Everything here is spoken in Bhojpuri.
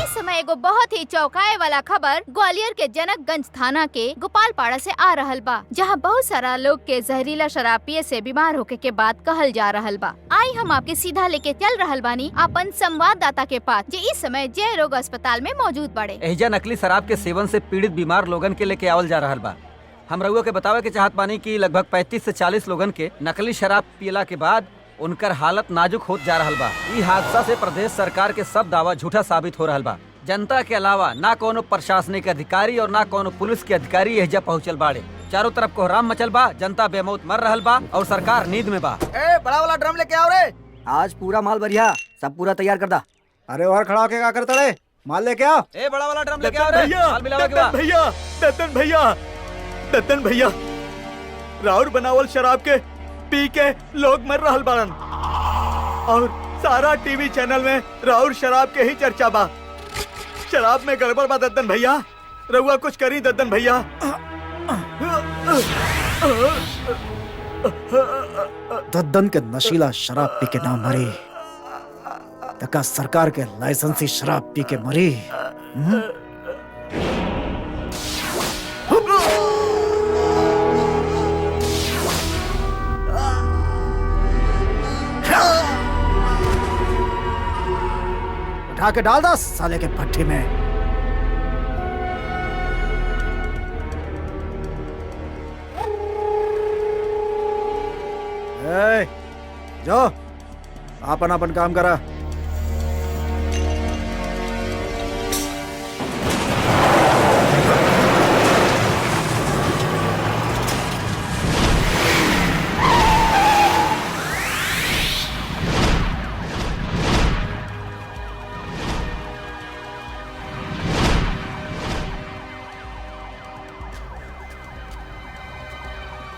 इस समय एगो बहुत ही चौंकाए वाला खबर ग्वालियर के जनकगंज थाना के गोपालपाड़ा से आ रहल बा, जहां बहुत सारा लोग के जहरीला शराब पिए से बीमार होके के बात कहल जा रहल बा। आई हम आपके सीधा लेके चल रहल बानी अपन संवाददाता के पास, जो इस समय जय रोग अस्पताल में मौजूद बड़े। एहिजा नकली शराब के सेवन से पीड़ित बीमार लोगन के लेके आवल जा रहल बा। हम रउआ के बतावे के चाहत बानी कि लगभग 35 से 40 लोगन के नकली शराब पियला के बाद उनकर हालत नाजुक होत जा रहल बा। ई हादसा से प्रदेश सरकार के सब दावा झूठा साबित हो रहल बा। जनता के अलावा ना कोनो प्रशासनिक अधिकारी और ना कोनो पुलिस के अधिकारी एहिजा पहुंचल बाड़े। चारों तरफ कोहराम मचल बा, जनता बेमौत मर रहल बा और सरकार नींद में बा। ए बड़ा वाला ड्रम लेके आओ रे। आज पूरा माल बढ़िया, सब पूरा तैयार कर दा। अरे और खड़ा होके क्या करता रे? माल लेके आओ। ए बड़ा वाला ड्रम लेके आओ रे। माल मिलावे के बा। दत्तन भैया राउर बनावल शराब के पी के लोग मर रहल बाड़न और सारा टीवी चैनल में राउर शराब के ही चर्चा बा। शराब में गड़बड़ बा दत्तन भैया, रउआ कुछ करी दत्तन भैया। दद्दन के नशीला शराब पी के ना मरी, तका सरकार के लाइसेंसी शराब पी के मरी। उठा के डाल दो साले के भट्टी में। ए, जाओ अपन अपन काम करा।